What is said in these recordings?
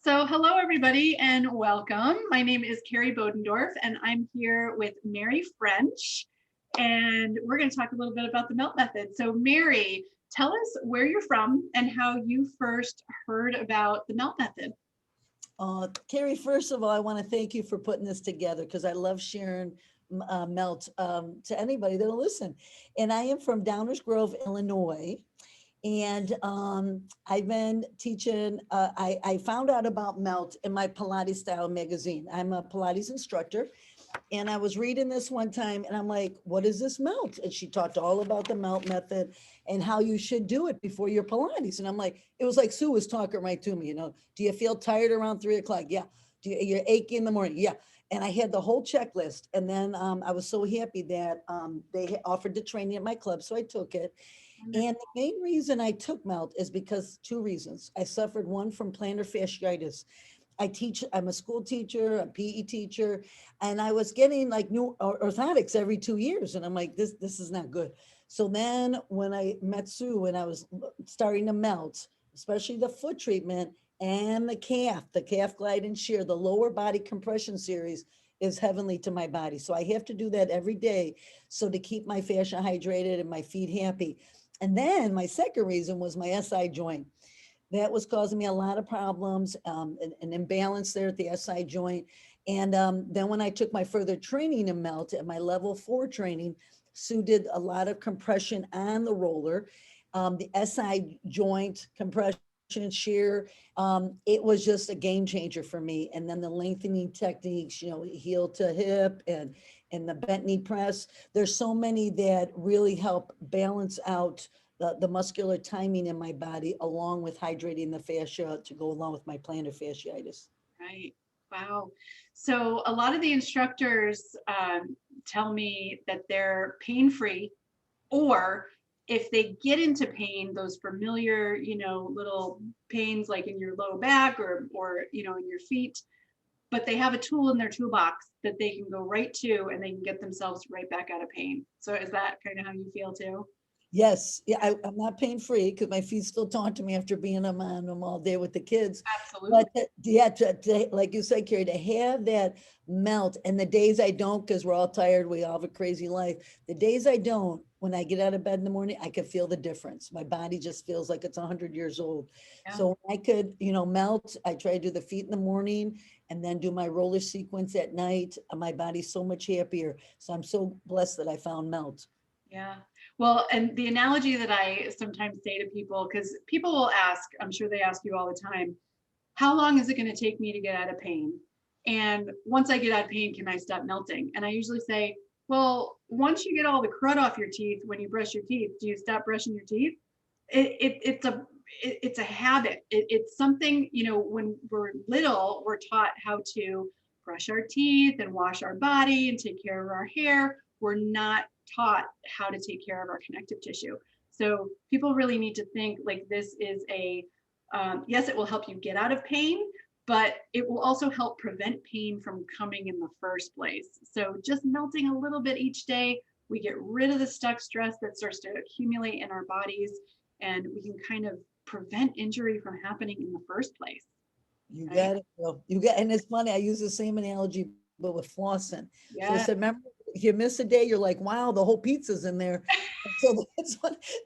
So hello, everybody, and welcome. My name is Kerrie Bodendorf, and I'm here with Mary French, and we're going to talk a little bit about the melt method. So Mary, tell us where you're from and how you first heard about the melt method. Kerrie, first of all, I want to thank you for putting this together because I love sharing melt to anybody that'll listen. And I am from Downers Grove, Illinois. And I've been teaching, I found out about melt in my Pilates Style magazine. I'm a Pilates instructor. And I was reading this one time and I'm like, what is this melt? And she talked all about the melt method and how you should do it before your Pilates. And I'm like, it was like Sue was talking right to me, do you feel tired around 3 o'clock? Yeah. You're achy in the morning? Yeah. And I had the whole checklist. And then I was so happy that they offered the training at my club. So I took it. And the main reason I took melt is because two reasons. I suffered one from plantar fasciitis. I'm a school teacher, a PE teacher, and I was getting like new orthotics every 2 years. And I'm like, this is not good. So then when I met Sue and I was starting to melt, especially the foot treatment and the calf glide and shear, the lower body compression series is heavenly to my body. So I have to do that every day. So to keep my fascia hydrated and my feet happy. And then my second reason was my SI joint. That was causing me a lot of problems, an imbalance there at the SI joint. And then when I took my further training in melt at my level 4 training, Sue did a lot of compression on the roller, the SI joint compression shear. It was just a game changer for me. And then the lengthening techniques, heel to hip and the bent knee press. There's so many that really help balance out the muscular timing in my body, along with hydrating the fascia to go along with my plantar fasciitis. Right. Wow. So a lot of the instructors tell me that they're pain-free, or if they get into pain, those familiar, little pains like in your low back or in your feet, but they have a tool in their toolbox that they can go right to and they can get themselves right back out of pain. So is that kind of how you feel too? Yes, yeah, I'm not pain free because my feet still taunt to me after being on them all day with the kids. Absolutely. But yeah, like you said, Kerrie, to have that melt, and the days I don't, because we're all tired, we all have a crazy life. The days I don't, when I get out of bed in the morning, I can feel the difference. My body just feels like it's 100 years old. Yeah. So when I could, melt, I try to do the feet in the morning and then do my roller sequence at night. My body's so much happier. So I'm so blessed that I found melt. Yeah. Well, and the analogy that I sometimes say to people, because people will ask, I'm sure they ask you all the time, how long is it going to take me to get out of pain? And once I get out of pain, can I stop melting? And I usually say, well, once you get all the crud off your teeth when you brush your teeth, do you stop brushing your teeth? It's a habit. It's something, when we're little, we're taught how to brush our teeth and wash our body and take care of our hair. We're not taught how to take care of our connective tissue. So people really need to think like this is yes, it will help you get out of pain, but it will also help prevent pain from coming in the first place. So just melting a little bit each day, we get rid of the stuck stress that starts to accumulate in our bodies, and we can kind of prevent injury from happening in the first place, You right? got it, girl. And it's funny. I use the same analogy, but with flossing. So I Yeah. said, remember, if you miss a day, you're like, wow, the whole pizza's in there. And so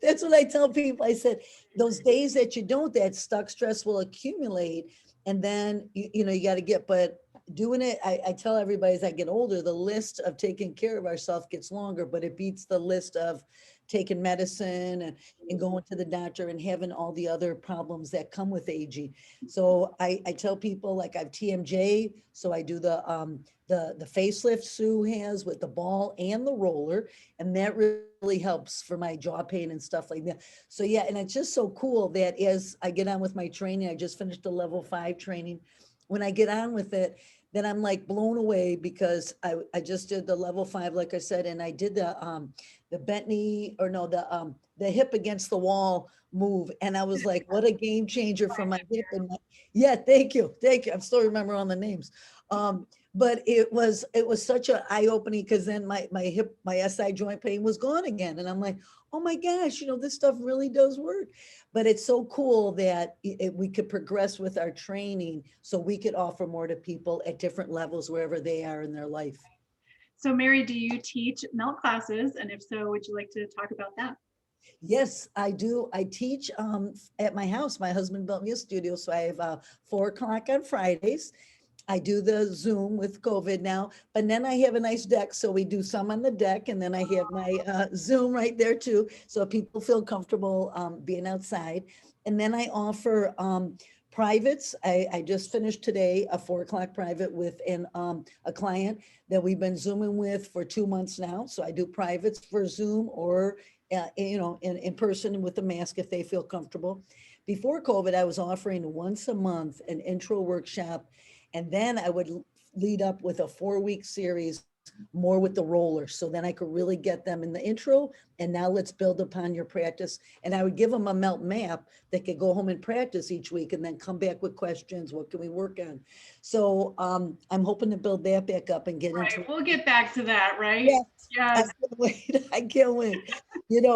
that's what I tell people. I said, those days that you don't, that stuck stress will accumulate, and then you got to get. But doing it, I tell everybody as I get older, the list of taking care of ourselves gets longer, but it beats the list of taking medicine and going to the doctor and having all the other problems that come with aging. So I tell people, like, I've TMJ, so I do the facelift Sue has with the ball and the roller, and that really helps for my jaw pain and stuff like that. So yeah, and it's just so cool that as I get on with my training, I just finished the level 5 training. When I get on with it, then I'm like blown away because I just did the level 5, like I said, and I did the bent knee, or no, the hip against the wall move. And I was like, what a game changer for my hip. Yeah, thank you. Thank you. I'm still remember on the names. But it was such an eye-opening, because then my hip, my SI joint pain was gone again. And I'm like, oh my gosh, this stuff really does work. But it's so cool that we could progress with our training so we could offer more to people at different levels wherever they are in their life. So Mary, do you teach melt classes? And if so, would you like to talk about that? Yes, I do. I teach at my house. My husband built me a studio, so I have 4 o'clock on Fridays. I do the Zoom with COVID now, but then I have a nice deck, so we do some on the deck, and then I have my Zoom right there too, so people feel comfortable being outside. And then I offer privates. I just finished today a 4 o'clock private with a client that we've been Zooming with for 2 months now. So I do privates for Zoom or in person with a mask if they feel comfortable. Before COVID, I was offering once a month an intro workshop, and then I would lead up with a 4-week series more with the rollers. So then I could really get them in the intro, and now let's build upon your practice. And I would give them a melt map that could go home and practice each week and then come back with questions. What can we work on? So I'm hoping to build that back up and get into Right, we'll get back to that, right? Yes, I Yes. can't wait. I can't wait.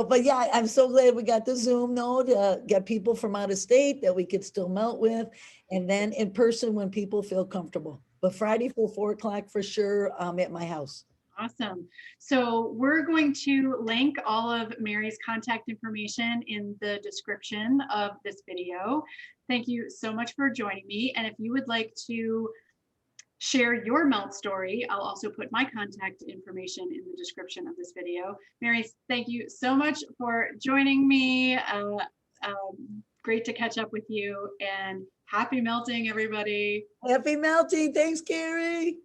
But yeah, I'm so glad we got the Zoom though to get people from out of state that we could still melt with, and then in person when people feel comfortable. But Friday for 4 o'clock for sure, at my house. Awesome. So we're going to link all of Mary's contact information in the description of this video. Thank you so much for joining me. And if you would like to share your melt story, I'll also put my contact information in the description of this video. Mary, thank you so much for joining me. Great to catch up with you, and happy melting, everybody. Happy melting. Thanks, Kerrie.